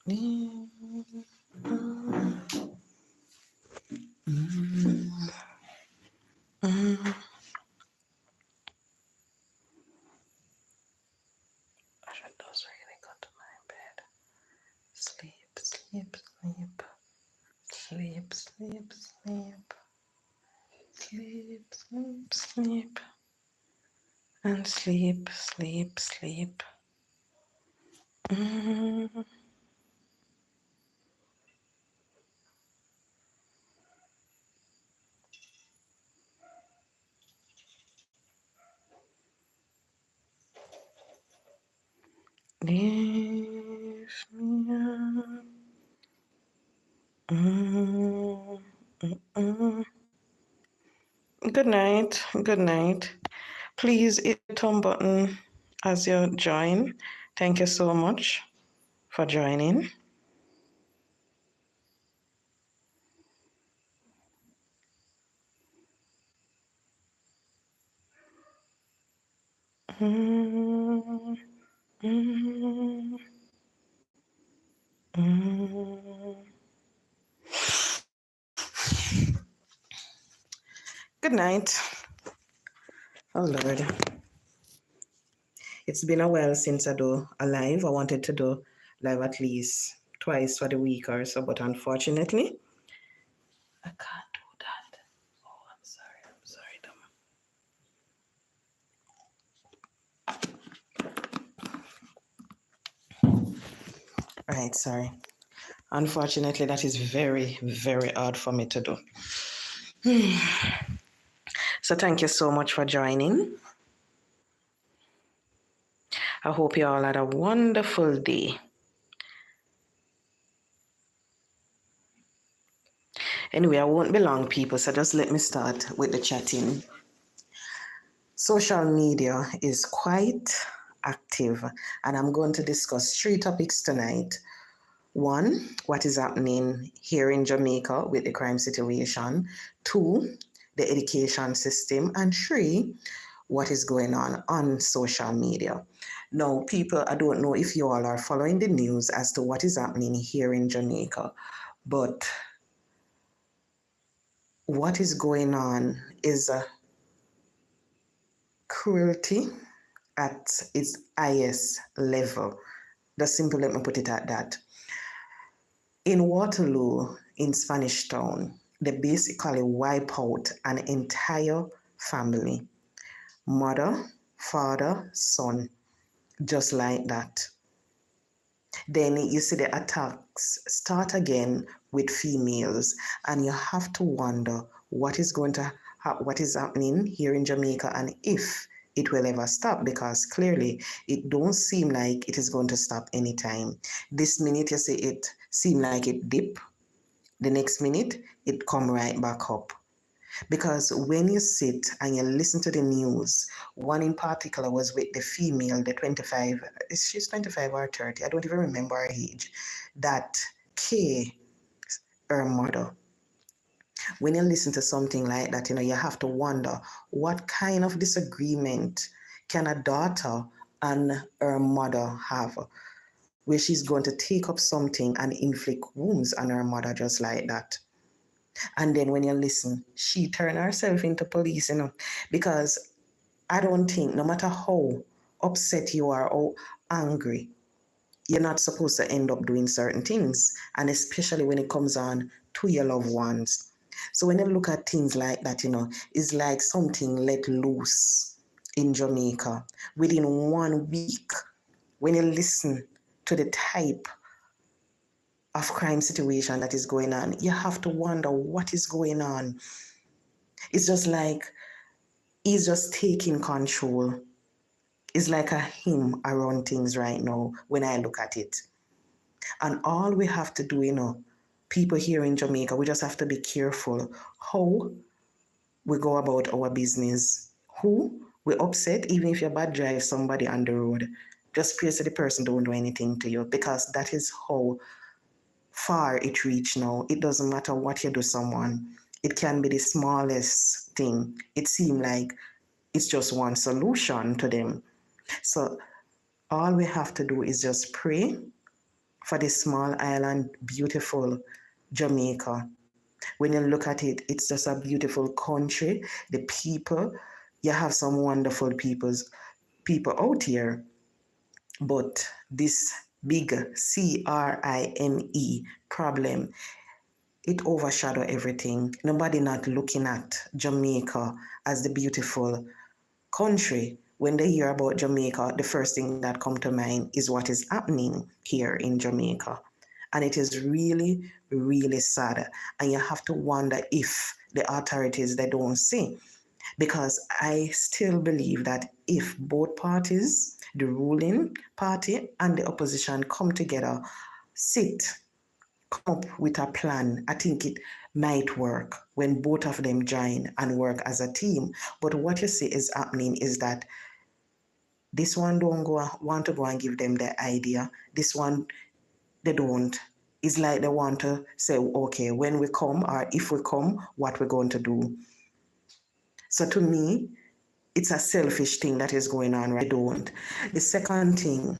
should those really go to my bed. Sleep, sleep, sleep. Sleep, sleep, sleep. Sleep, sleep, sleep. And sleep, sleep, sleep. Leave me up. Good night. Good night. Please hit the thumb button as you join. Thank you so much for joining. Good night. Oh Lord. It's been a while since I do a live. I wanted to do live at least twice for the week or so, but unfortunately, I can't do that. Oh, I'm sorry, Dom. Right, sorry. Unfortunately, that is very, very hard for me to do. So thank you so much for joining. I hope you all had a wonderful day. Anyway, I won't be long, people, so just let me start with the chatting. Social media is quite active, and I'm going to discuss 3 topics tonight. 1, what is happening here in Jamaica with the crime situation. 2, the education system. And 3, what is going on social media. Now, people, I don't know if you all are following the news as to what is happening here in Jamaica, but what is going on is a cruelty at its highest level. Just simply let me put it at that. In Waterloo, in Spanish Town, they basically wipe out an entire family. Mother, father, son, just like that. Then you see the attacks start again with females, and you have to wonder what is what is happening here in Jamaica, and if it will ever stop, because clearly it don't seem like it is going to stop anytime. This minute you see it seem like it dip, the next minute it come right back up. Because when you sit and you listen to the news, one in particular was with the female, the 25, she's 25 or 30, I don't even remember her age, that K, her mother. When you listen to something like that, you have to wonder what kind of disagreement can a daughter and her mother have, where she's going to take up something and inflict wounds on her mother just like that. And then when you listen, she turned herself into police, because I don't think, no matter how upset you are or angry, you're not supposed to end up doing certain things, and especially when it comes on to your loved ones. So when you look at things like that, it's like something let loose in Jamaica within 1 week. When you listen to the type of crime situation that is going on, you have to wonder what is going on. It's just like he's just taking control. It's like a him around things right now when I look at it. And all we have to do, people here in Jamaica, we just have to be careful how we go about our business. Who we upset, even if you bad drive somebody on the road, just pray so the person don't do anything to you, because that is how far it reach now. It doesn't matter what you do someone. It can be the smallest thing. It seems like it's just one solution to them. So all we have to do is just pray for this small island, beautiful Jamaica. When you look at it, it's just a beautiful country. The people, you have some wonderful people out here, but this big crime problem, it overshadow everything. Nobody not looking at Jamaica as the beautiful country. When they hear about Jamaica, the first thing that come to mind is what is happening here in Jamaica. And it is really, really sad. And you have to wonder if the authorities, they don't see. Because I still believe that if both parties, the ruling party and the opposition, come together, sit, come up with a plan, I think it might work when both of them join and work as a team. But what you see is happening is that this one don't want to go and give them the idea. This one, they don't. It's like they want to say, okay, when we come or if we come, what we're going to do. So to me, it's a selfish thing that is going on right. They don't. The second thing,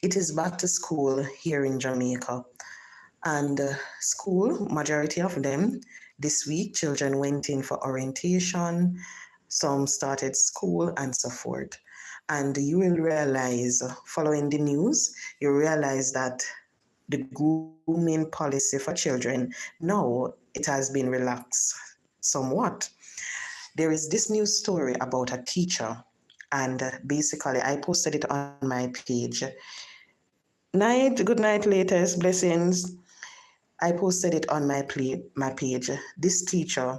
it is back to school here in Jamaica. And school, majority of them, this week, children went in for orientation, some started school and so forth. And you will realize, following the news, you realize that the grooming policy for children, now it has been relaxed somewhat. There is this news story about a teacher, and basically I posted it on my page. Good night, latest blessings. I posted it on my page. This teacher,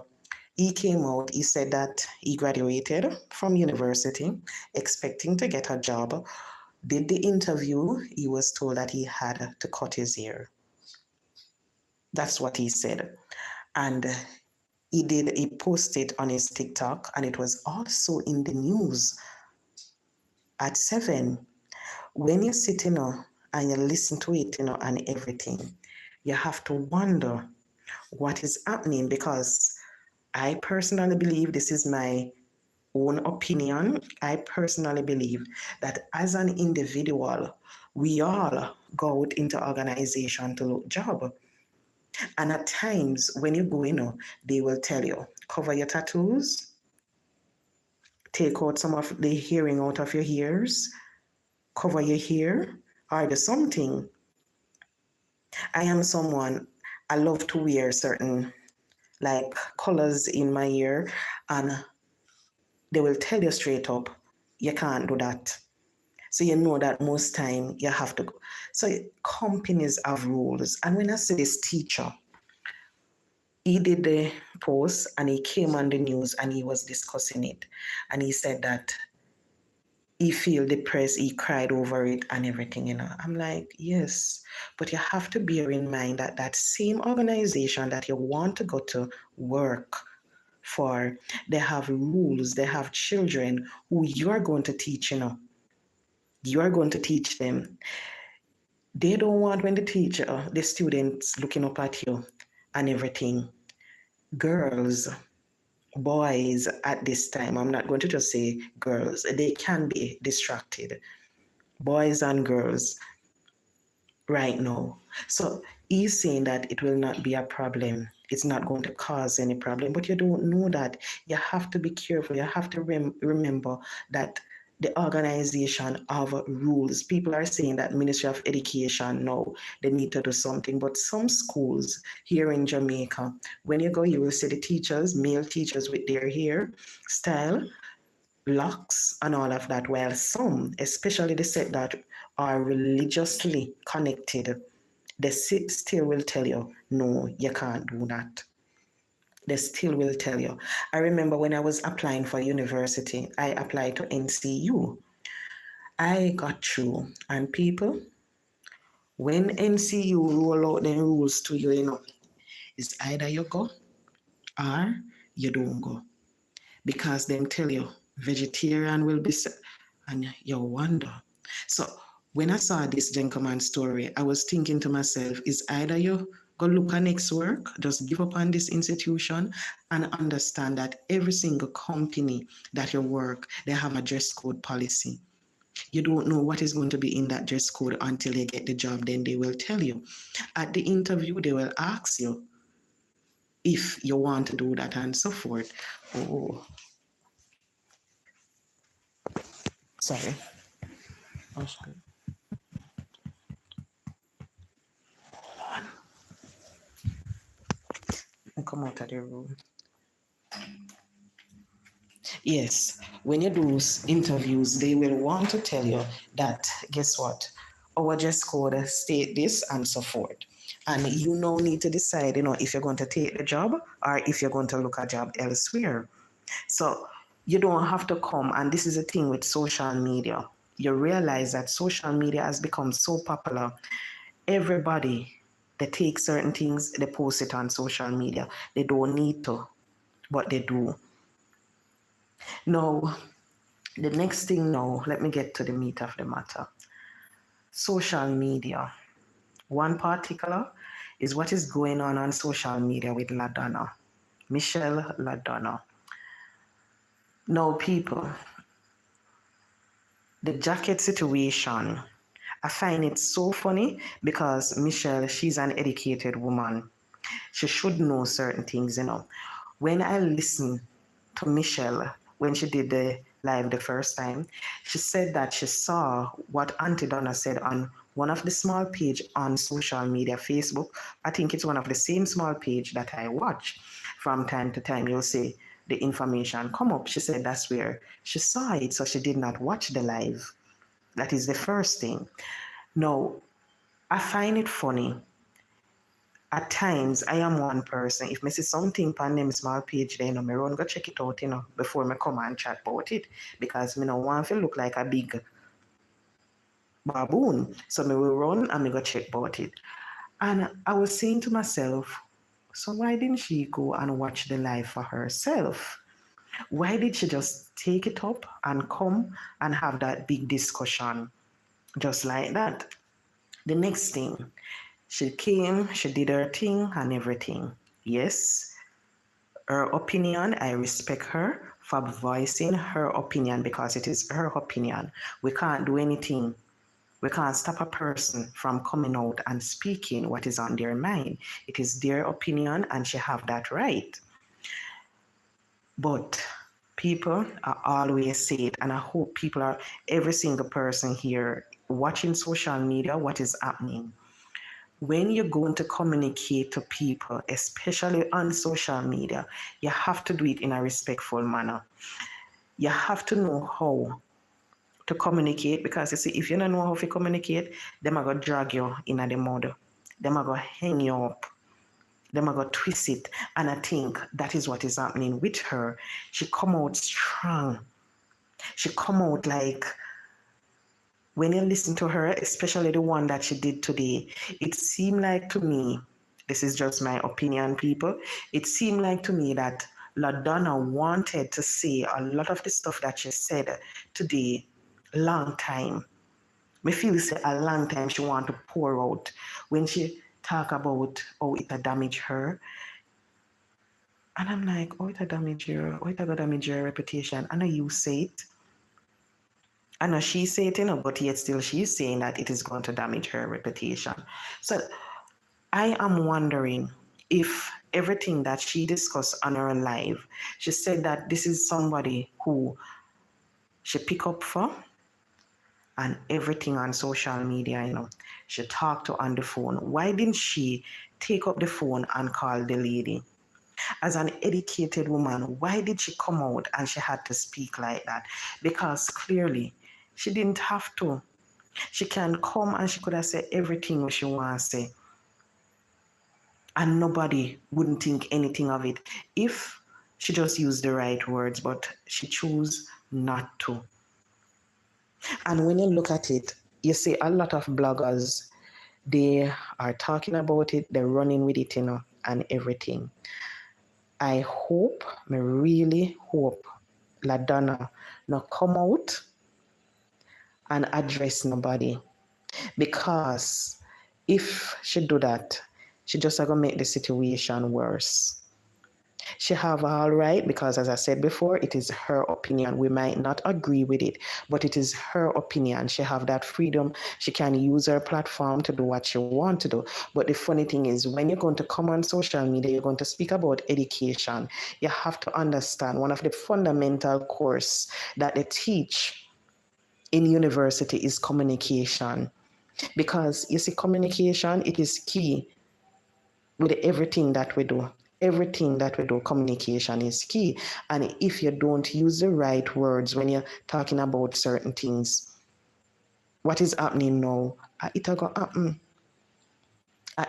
he came out, he said that he graduated from university, expecting to get a job. Did the interview, he was told that he had to cut his hair. That's what he said. And he posted on his TikTok, and it was also in the news at 7. When you sit, and you listen to it, and everything, you have to wonder what is happening, because I personally believe, this is my own opinion, I personally believe that as an individual, we all go out into organization to look job. And at times when you go, they will tell you, cover your tattoos, take out some of the hearing out of your ears, cover your hair, or do something. I am someone, I love to wear certain like colors in my ear, and they will tell you straight up, you can't do that. So you know that most time you have to go. So companies have rules. And when I say this teacher, he did the post and he came on the news and he was discussing it. And he said that he feel depressed, he cried over it and everything. I'm like, yes, but you have to bear in mind that that same organization that you want to go to work for, they have rules, they have children who you are going to teach, you are going to teach them. They don't want when the students looking up at you and everything. Girls, boys at this time, I'm not going to just say girls, they can be distracted. Boys and girls right now. So he's saying that it will not be a problem. It's not going to cause any problem, but you don't know that. You have to be careful. You have to remember that the organization of rules. People are saying that Ministry of Education, no, they need to do something. But some schools here in Jamaica, when you go, you will see the teachers, male teachers with their hair style, locks and all of that, while some, especially the set that are religiously connected, they still will tell you, no, you can't do that. They still will tell you. I remember when I was applying for university, I applied to NCU. I got through, and people, when NCU roll out the rules to you, it's either you go or you don't go. Because them tell you vegetarian will be, and you wonder. So when I saw this gentleman's story, I was thinking to myself, is either you go look at next work, just give up on this institution and understand that every single company that you work, they have a dress code policy. You don't know what is going to be in that dress code until you get the job. Then they will tell you. At the interview, they will ask you if you want to do that and so forth. Oh, sorry. Oh, sorry. I come out of the room. Yes, when you do interviews, they will want to tell you that, guess what? Our dress code state this and so forth. And you now need to decide, if you're going to take the job or if you're going to look a job elsewhere. So you don't have to come, and this is the thing with social media. You realize that social media has become so popular. Everybody, they take certain things, they post it on social media. They don't need to, but they do. Now, the next thing now, let me get to the meat of the matter. Social media. One particular is what is going on social media with LaDonna, Michelle LaDonna. Now, people, the jacket situation, I find it so funny because Michelle, she's an educated woman. She should know certain things. When I listen to Michelle, when she did the live the first time, she said that she saw what Auntie Donna said on one of the small page on social media, Facebook. I think it's one of the same small page that I watch. From time to time, you'll see the information come up. She said that's where she saw it, so she did not watch the live. That is the first thing. Now, I find it funny. At times, I am one person. If I see something on them small page, then I run go check it out, before I come and chat about it. Because I don't want to look like a big baboon. So I will run and I go check about it. And I was saying to myself, so why didn't she go and watch the live for herself? Why did she just take it up and come and have that big discussion just like that? The next thing, she came, she did her thing and everything. Yes, her opinion, I respect her for voicing her opinion because it is her opinion. We can't do anything. We can't stop a person from coming out and speaking what is on their mind. It is their opinion and she have that right. But people are always say it, and I hope people are, every single person here watching social media, what is happening. When you're going to communicate to people, especially on social media, you have to do it in a respectful manner. You have to know how to communicate, because you see, if you don't know how to communicate, them are going to drag you in the mud. Them are going to hang you up. Them are going to twist it. And I think that is what is happening with her. She come out strong. She come out like, when you listen to her, especially the one that she did today, it seemed like to me, this is just my opinion, people, it seemed like to me that LaDonna wanted to say a lot of the stuff that she said today, long time. Me feel say a long time she want to pour out. When she talk about how it damage her, and I'm like, oh, it damage your, oh, it damage your reputation. I know you say it. I know she said it, but yet still she's saying that it is going to damage her reputation. So I am wondering if everything that she discussed on her live, she said that this is somebody who she pick up for, and everything on social media, she talked to on the phone. Why didn't she take up the phone and call the lady? As an educated woman, why did she come out and she had to speak like that? Because clearly, she didn't have to. She can come and she could have said everything she wants to say. And nobody wouldn't think anything of it if she just used the right words, but she chose not to. And when you look at it, you see a lot of bloggers, they are talking about it, they're running with it, and everything. I really hope LaDonna not come out and address nobody, because if she do that, she just gonna make the situation worse. She have all right, because as I said before, it is her opinion. We might not agree with it, but it is her opinion. She have that freedom. She can use her platform to do what she want to do. But the funny thing is, when you're going to come on social media, you're going to speak about education. You have to understand one of the fundamental course that they teach in university is communication. Because you see, communication, it is key with everything that we do. Everything that we do, communication is key. And if you don't use the right words when you're talking about certain things, what is happening now? It'll go happen.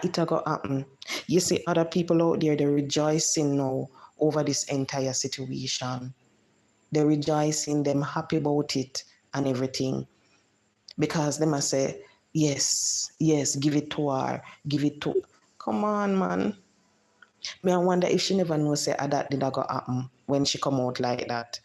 It'll go happen. You see other people out there, they're rejoicing now over this entire situation. They're rejoicing, them happy about it and everything. Because they must say, yes, yes, give it to her, give it to. Come on, man. Me, I wonder if she never know say that did go happen when she come out like that.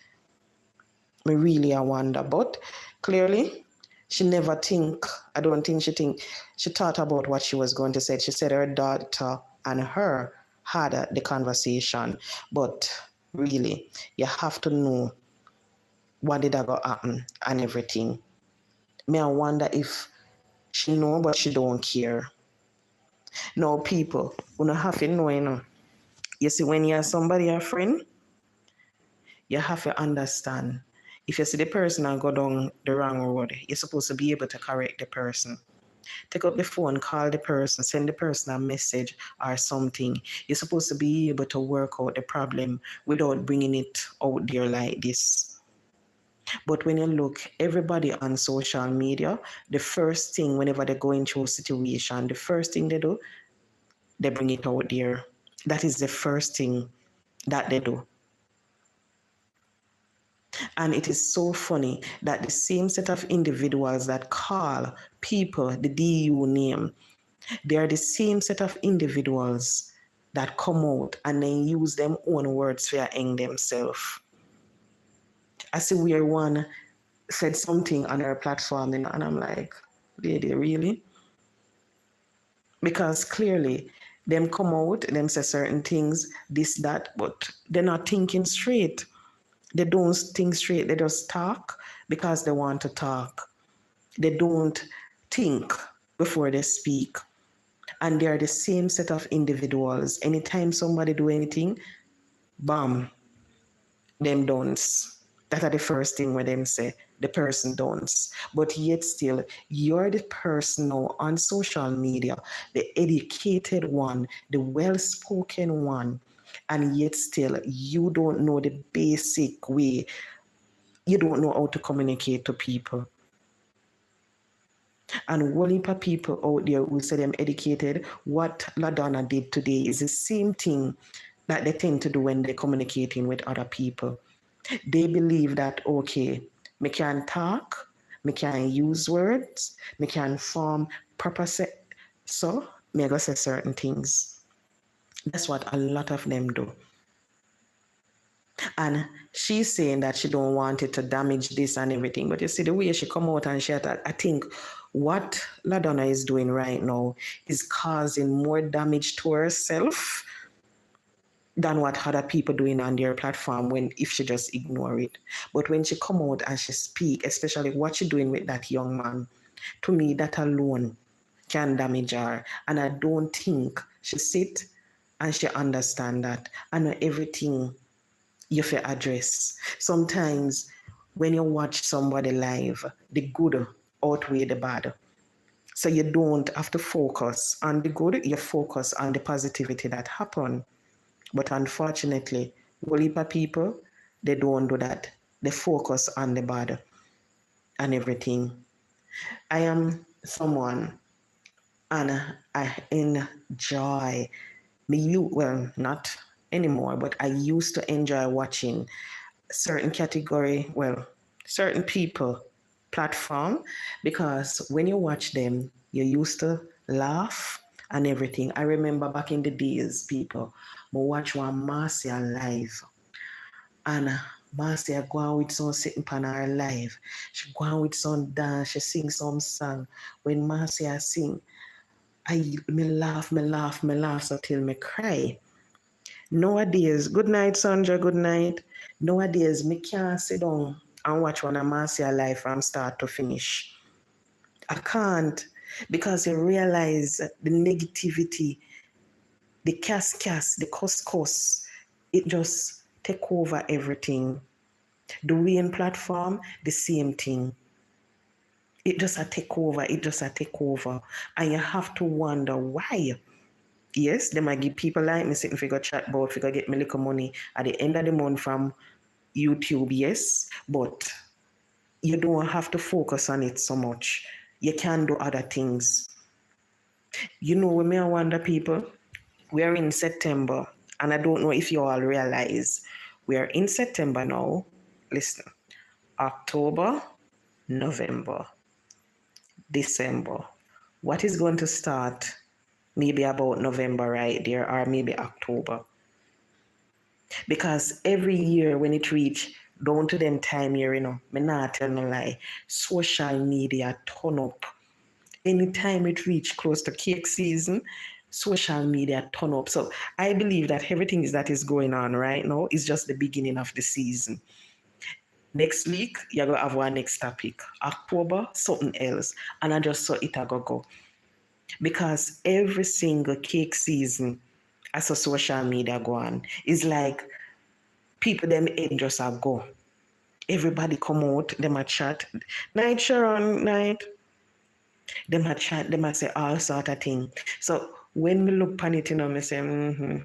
Me really I wonder. But clearly, she never think, I don't think she thought about what she was going to say. She said her daughter and her had the conversation. But really, you have to know what did go happen and everything. Me, I wonder if she know but she don't care. No, people, you don't have to know, you know. You see, when you're somebody, a friend, you have to understand. If you see the person and go down the wrong road, you're supposed to be able to correct the person. Take up the phone, call the person, send the person a message or something. You're supposed to be able to work out the problem without bringing it out there like this. But when you look, everybody on social media, the first thing, whenever they're going through a situation, the first thing they do, they bring it out there. That is the first thing that they do. And it is so funny that the same set of individuals that call people the DU name, they are the same set of individuals that come out and then use them own words for hang themselves. I see where one said something on her platform and I'm like, lady, really? Because clearly them come out, them say certain things, this, that, but they're not thinking straight. They don't think straight. They just talk because they want to talk. They don't think before they speak. And they are the same set of individuals. Anytime somebody do anything, bam, them don'ts. That are the first thing where them say, the person don'ts. But yet still, you're the person now on social media, the educated one, the well-spoken one, and yet still you don't know the basic way. You don't know how to communicate to people. And one heap of people out there who say them educated, what LaDonna did today is the same thing that they tend to do when they're communicating with other people. They believe that, okay, me can talk, me can use words, me can form proper set, so me go say certain things. That's what a lot of them do. And she's saying that she don't want it to damage this and everything. But you see the way she come out and she I think what LaDonna is doing right now is causing more damage to herself than what other people doing on their platform when if she just ignore it. But when she come out and she speak, especially what she doing with that young man, to me that alone can damage her. And I don't think she sit and she understand that. I know everything you have to address. Sometimes when you watch somebody live, the good outweigh the bad. So you don't have to focus on the good, you focus on the positivity that happened. But unfortunately, a heap of people, they don't do that. They focus on the bad and everything. I am someone and I enjoy well, not anymore, but I used to enjoy watching certain category, well, certain people platform, because when you watch them, you used to laugh and everything. I remember back in the days, people, I watch one Marcia live, and Marcia go on with some sitting on her live. She go on with some dance, she sing some song. When Marcia sing, me laugh so till me cry. Nowadays, good night, Sandra, good night. Nowadays, me can't sit down and watch one of Marcia life from start to finish. I can't, because you realize the negativity, the the cuss, it just take over everything. The Wayne platform, the same thing. It just a take over, And you have to wonder why. Yes, they might give people like me sitting figure chat about figure get me little money at the end of the month from YouTube, yes, but you don't have to focus on it so much. You can do other things. You know, when I wonder people, we are in September, and I don't know if you all realize we are in September now. Listen, October, November, December. What is going to start maybe about November right there, or maybe October? Because every year when it reach down to them time here, me not tell no lie, social media turn up. Anytime it reach close to cake season, social media turn up. So I believe that everything that is going on right now is just the beginning of the season. Next week, you're going to have one next topic. October, something else. And I just saw it go. Because every single cake season, as a social media go on, is like people them head just a go. Everybody come out, them a chat. Night, Sharon, night. Them a chat, them a say all sort of thing. So when we look upon it, me say,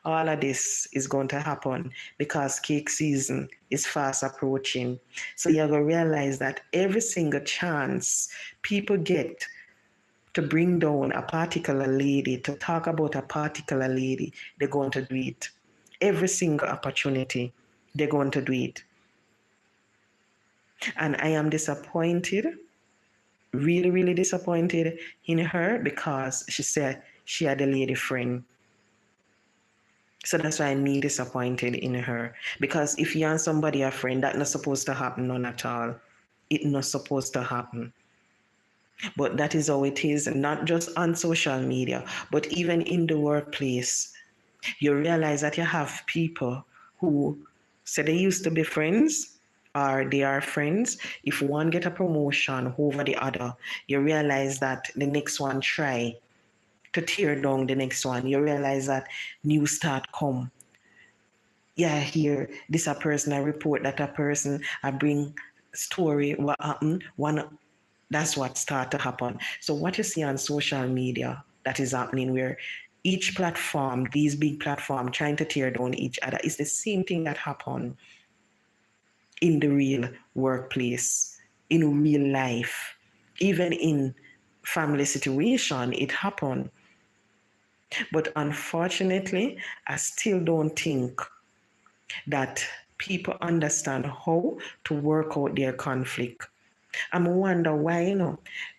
all of this is going to happen because cake season is fast approaching. So you're going to realize that every single chance people get to bring down a particular lady, to talk about a particular lady, they're going to do it. Every single opportunity, they're going to do it. And I am disappointed, really, really disappointed in her because she said she had a lady friend. So that's why I'm disappointed in her. Because if you and somebody a friend, that's not supposed to happen, none at all. It's not supposed to happen. But that is how it is, not just on social media, but even in the workplace. You realize that you have people who say they used to be friends or they are friends. If one get a promotion over the other, you realize that the next one try to tear down the next one. You realize that new start come. Yeah, here, this a person, I report that a person, I bring story, what happened, that's what start to happen. So what you see on social media that is happening where each platform, these big platforms trying to tear down each other, is the same thing that happened in the real workplace, in real life, even in family situation, it happened. But unfortunately, I still don't think that people understand how to work out their conflict. I wonder why,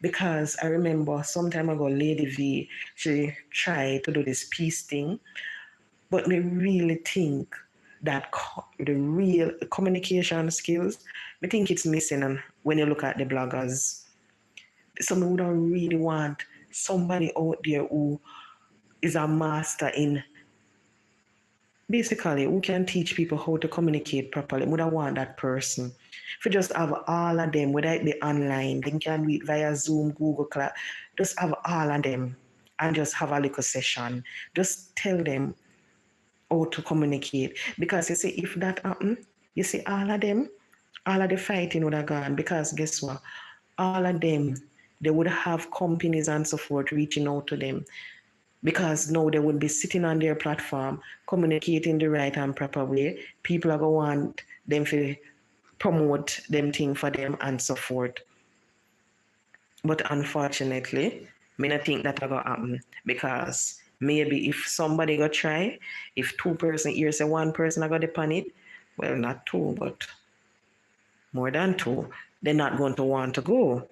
because I remember some time ago, Lady V, she tried to do this peace thing, but me really think that the real communication skills, I think it's missing when you look at the bloggers. So we would really want somebody out there who is a master in basically who can teach people how to communicate properly. Would I want that person? If you just have all of them, whether it be online, they can do it via Zoom, Google Class, just have all of them and just have a little session. Just tell them how to communicate. Because you see, if that happen, you see all of them, all of the fighting would have gone. Because guess what? All of them, they would have companies and so forth reaching out to them. Because now they would be sitting on their platform, communicating the right and proper way. People are going to want them to promote them thing for them and so forth. But unfortunately, I don't think that going to happen because maybe if somebody go try, if two person here say one person are going to depend it, well, not two, but more than two, they're not going to want to go.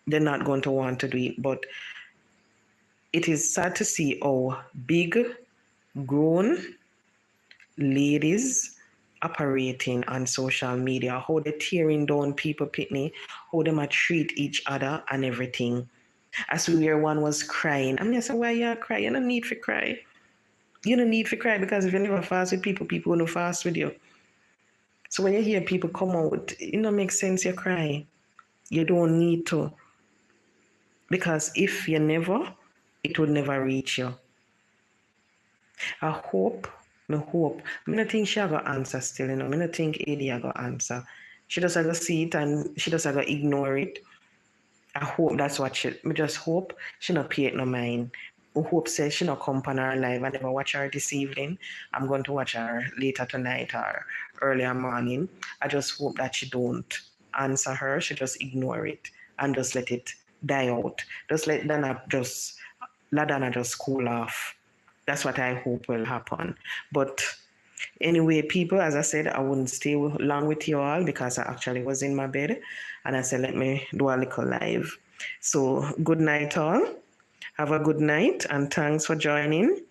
They're not going to want to do it. But it is sad to see how big, grown ladies operating on social media, how they're tearing down people pitney, how they might treat each other and everything. As we hear one was crying. I'm just saying, why you crying? You don't need to cry. You don't need to cry, because if you never fast with people, people will fast with you. So when you hear people come out, it don't make sense you cry. You don't need to. Because if you never, it would never reach you. I hope, I don't think she got answer still, I don't think AD got answer. She just have to see it and she just have to ignore it. I hope that's what me just hope she not pay it no mind. I hope says she not come on her live. I never watch her this evening. I'm going to watch her later tonight or earlier morning. I just hope that she don't answer her. She just ignore it and just let it die out. Just let Dana just cool off. That's what I hope will happen. But anyway, people, as I said, I wouldn't stay long with you all because I actually was in my bed and I said, let me do a little live. So good night all. Have a good night and thanks for joining.